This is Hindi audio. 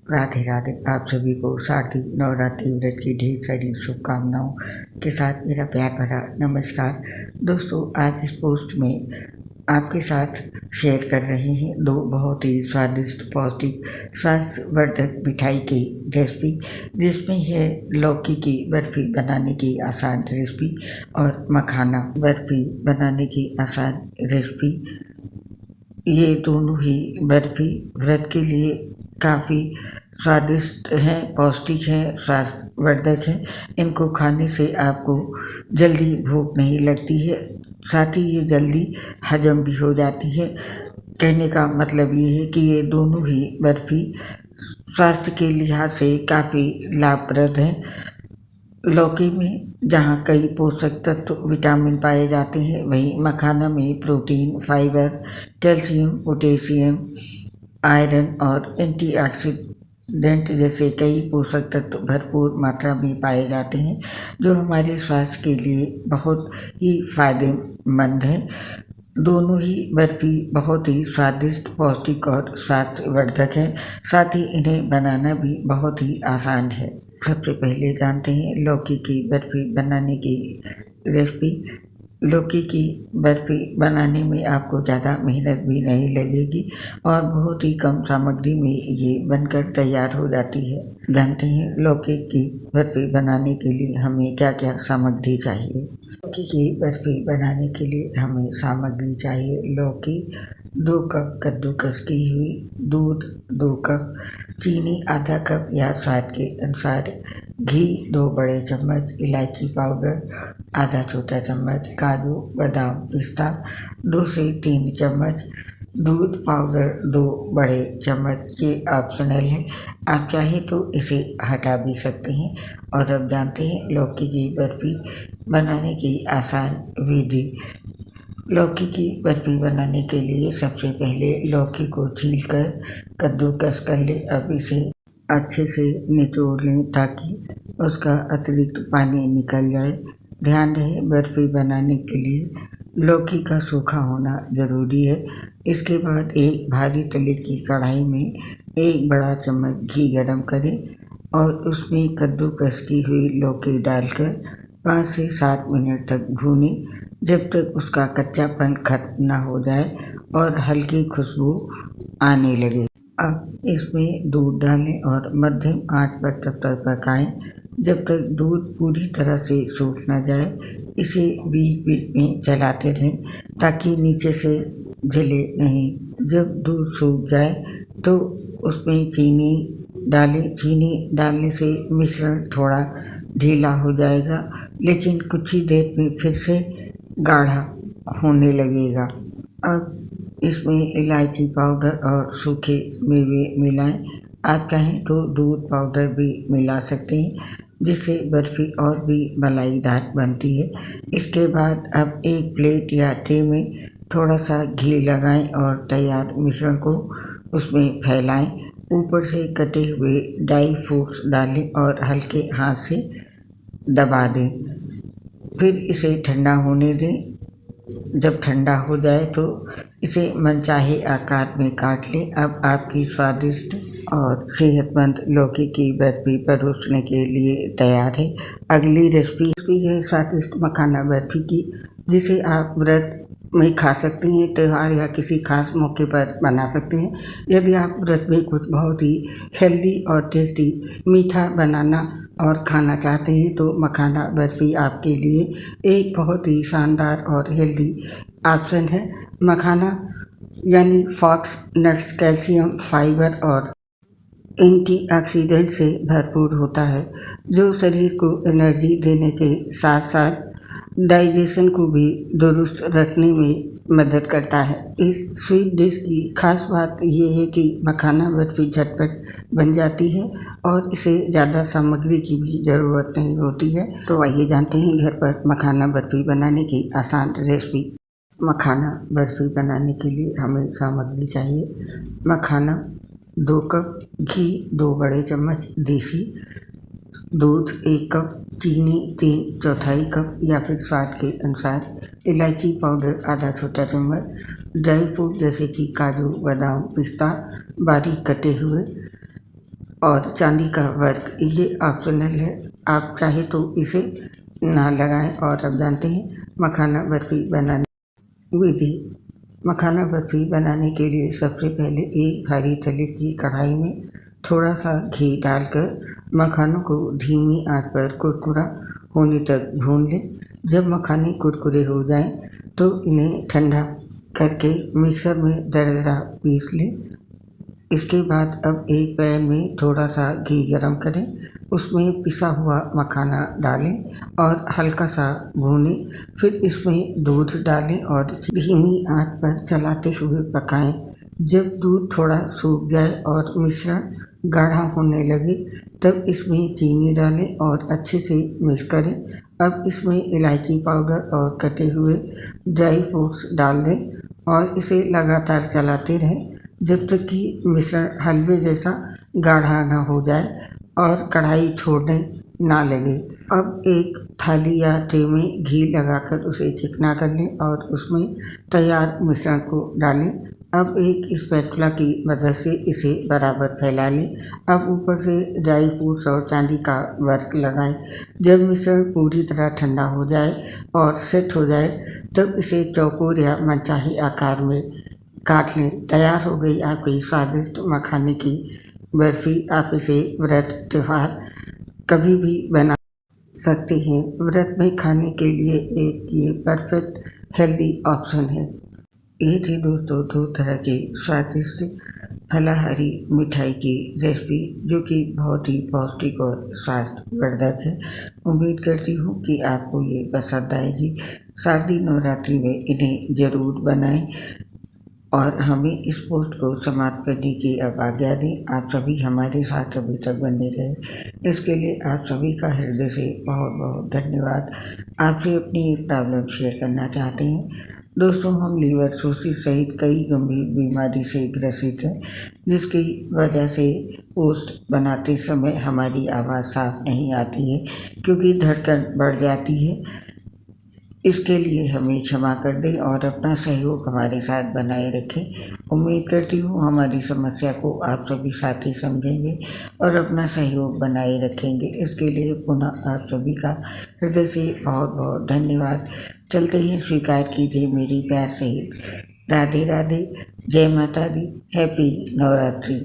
राधे राधे। आप सभी को शारदीय नवरात्रि व्रत की ढेर सारी शुभकामनाओं के साथ मेरा प्यार भरा नमस्कार। दोस्तों, आज इस पोस्ट में आपके साथ शेयर कर रहे हैं दो बहुत ही स्वादिष्ट पौष्टिक स्वास्थ्यवर्धक मिठाई की रेसिपी, जिसमें है लौकी की बर्फी बनाने की आसान रेसिपी और मखाना बर्फी बनाने की आसान रेसिपी। ये दोनों ही बर्फी व्रत के लिए काफ़ी स्वादिष्ट हैं, पौष्टिक हैं, स्वास्थ्यवर्धक हैं। इनको खाने से आपको जल्दी भूख नहीं लगती है, साथ ही ये जल्दी हजम भी हो जाती है। कहने का मतलब ये है कि ये दोनों ही बर्फी स्वास्थ्य के लिहाज से काफ़ी लाभप्रद हैं। लौकी में जहाँ कई पोषक तत्व विटामिन पाए जाते हैं, वहीं मखाना में protein, fibre, calcium, potassium, iron और एंटीऑक्सीडेंट जैसे कई पोषक तत्व भरपूर मात्रा में पाए जाते हैं, जो हमारे स्वास्थ्य के लिए बहुत ही फायदेमंद हैं। दोनों ही बर्फी बहुत ही स्वादिष्ट, पौष्टिक और स्वास्थ्यवर्धक है। साथ ही इन्हें बनाना भी बहुत ही आसान है। सबसे पहले जानते हैं लौकी की बर्फी बनाने की रेसिपी। लौकी की बर्फी बनाने में आपको ज़्यादा मेहनत भी नहीं लगेगी और बहुत ही कम सामग्री में ये बनकर तैयार हो जाती है। जानते हैं लौकी की बर्फी बनाने के लिए हमें क्या क्या सामग्री चाहिए। लौकी की बर्फी बनाने के लिए हमें सामग्री चाहिए लौकी 2 कप कद्दूकस की हुई, दूध 2 कप, चीनी आधा कप या स्वाद के अनुसार, घी 2 बड़े चम्मच, इलायची पाउडर आधा छोटा चम्मच, काजू बादाम पिस्ता 2 से 3 चम्मच, दूध पाउडर 2 बड़े चम्मच। ये ऑप्शनल है, आप चाहे तो इसे हटा भी सकते हैं। और अब जानते हैं लौकी की बर्फी बनाने की आसान विधि। लौकी की बर्फी बनाने के लिए सबसे पहले लौकी को छीलकर कद्दूकस कर ले। अब इसे अच्छे से निचोड़ लें ताकि उसका अतिरिक्त पानी निकल जाए। ध्यान रहे बर्फी बनाने के लिए लौकी का सूखा होना ज़रूरी है। इसके बाद एक भारी तले की कढ़ाई में 1 बड़ा चम्मच घी गरम करें और उसमें कद्दूकस की हुई लौकी डालकर 5 से 7 मिनट तक भूनें, जब तक उसका कच्चापन खत्म ना हो जाए और हल्की खुशबू आने लगे। अब इसमें दूध डालें और मध्यम आंच पर तब तक पकाएं जब तक दूध पूरी तरह से सूख न जाए। इसे बीच बीच में चलाते रहें ताकि नीचे से जले नहीं। जब दूध सूख जाए तो उसमें चीनी डालें। चीनी डालने से मिश्रण थोड़ा ढीला हो जाएगा, लेकिन कुछ ही देर में फिर से गाढ़ा होने लगेगा। अब इसमें इलायची पाउडर और सूखे मेवे मिलाएं। आप चाहें तो दूध पाउडर भी मिला सकते हैं, जिससे बर्फी और भी मलाईदार बनती है। इसके बाद अब एक प्लेट या ट्रे में थोड़ा सा घी लगाएं और तैयार मिश्रण को उसमें फैलाएं। ऊपर से कटे हुए ड्राई फ्रूट्स डालें और हल्के हाथ से दबा दें। फिर इसे ठंडा होने दें। जब ठंडा हो जाए तो इसे मनचाहे आकार में काट लें। अब आपकी स्वादिष्ट और सेहतमंद लौकी की बर्फी परोसने के लिए तैयार है। अगली रेसिपी है स्वादिष्ट मखाना बर्फी की, जिसे आप व्रत में खा सकते हैं, त्यौहार या किसी खास मौके पर बना सकते हैं। यदि आप व्रत में कुछ बहुत ही हेल्दी और टेस्टी मीठा बनाना और खाना चाहते हैं तो मखाना बर्फी आपके लिए एक बहुत ही शानदार और हेल्दी ऑप्शन है। मखाना यानी फॉक्स नट्स कैल्शियम, फाइबर और एंटीऑक्सीडेंट से भरपूर होता है, जो शरीर को एनर्जी देने के साथ साथ डाइजेशन को भी दुरुस्त रखने में मदद करता है। इस स्वीट डिश की खास बात यह है कि मखाना बर्फी झटपट बन जाती है और इसे ज़्यादा सामग्री की भी ज़रूरत नहीं होती है। तो आइए जानते हैं घर पर मखाना बर्फी बनाने की आसान रेसिपी। मखाना बर्फी बनाने के लिए हमें सामग्री चाहिए मखाना 2 कप, घी 2 बड़े चम्मच देसी, दूध 1 कप, चीनी 3/4 कप या फिर स्वाद के अनुसार, इलायची पाउडर आधा छोटा चम्मच, ड्राई फ्रूट जैसे कि काजू बादाम पिस्ता बारीक कटे हुए और चांदी का वर्क ये ऑप्शनल है, आप चाहे तो इसे ना लगाएं। और अब जानते हैं मखाना बर्फी बनाने विधि। मखाना बर्फी बनाने के लिए सबसे पहले एक भारी तले की कढ़ाई में थोड़ा सा घी डालकर मखानों को धीमी आंच पर कुरकुरा होने तक भून लें। जब मखाने कुरकुरे हो जाएं तो इन्हें ठंडा करके मिक्सर में दरदरा पीस लें। इसके बाद अब एक पैन में थोड़ा सा घी गरम करें, उसमें पिसा हुआ मखाना डालें और हल्का सा भूनें। फिर इसमें दूध डालें और धीमी आंच पर चलाते हुए पकाएं। जब दूध थोड़ा सूख जाए और मिश्रण गाढ़ा होने लगे तब इसमें चीनी डालें और अच्छे से मिक्स करें। अब इसमें इलायची पाउडर और कटे हुए ड्राई फ्रूट्स डाल दें और इसे लगातार चलाते रहें जब तक कि मिश्रण हलवे जैसा गाढ़ा ना हो जाए और कढ़ाई छोड़ने ना लगे। अब एक थाली या ट्रे में घी लगाकर उसे चिकना कर लें और उसमें तैयार मिश्रण को डालें। अब एक स्पैटुला की मदद से इसे बराबर फैला लें। अब ऊपर से ड्राई फ्रूट्स और चांदी का वर्क लगाएं। जब मिश्रण पूरी तरह ठंडा हो जाए और सेट हो जाए तब इसे चौकोर या मनचाहे आकार में काट लें। तैयार हो गई आपकी स्वादिष्ट मखाने की बर्फ़ी। आप इसे व्रत त्योहार कभी भी बना सकते हैं। व्रत में खाने के लिए एक ये परफेक्ट हेल्दी ऑप्शन है। ये थी दोस्तों 2 तरह की स्वादिष्ट फलाहारी मिठाई की रेसिपी जो कि बहुत ही पौष्टिक और स्वास्थ्यवर्धक है। उम्मीद करती हूँ कि आपको ये पसंद आएगी। शारदीय नवरात्रि में इन्हें ज़रूर बनाएं और हमें इस पोस्ट को समाप्त करने की अब आज्ञा दें। आप सभी हमारे साथ अभी तक बने रहे, इसके लिए आप सभी का हृदय से बहुत बहुत धन्यवाद। आपसे अपनी एक प्रॉब्लम शेयर करना चाहते हैं दोस्तों। हम लीवर सोसिस सहित कई गंभीर बीमारी से ग्रसित हैं, जिसकी वजह से पोस्ट बनाते समय हमारी आवाज़ साफ नहीं आती है क्योंकि धड़कन बढ़ जाती है। इसके लिए हमें क्षमा कर दें और अपना सहयोग हमारे साथ बनाए रखें। उम्मीद करती हूँ हमारी समस्या को आप सभी साथी समझेंगे और अपना सहयोग बनाए रखेंगे। इसके लिए पुनः आप सभी का हृदय से बहुत बहुत धन्यवाद। चलते ही स्वीकार कीजिए मेरी प्यार सहित राधे राधे, जय माता दी, हैप्पी नवरात्रि।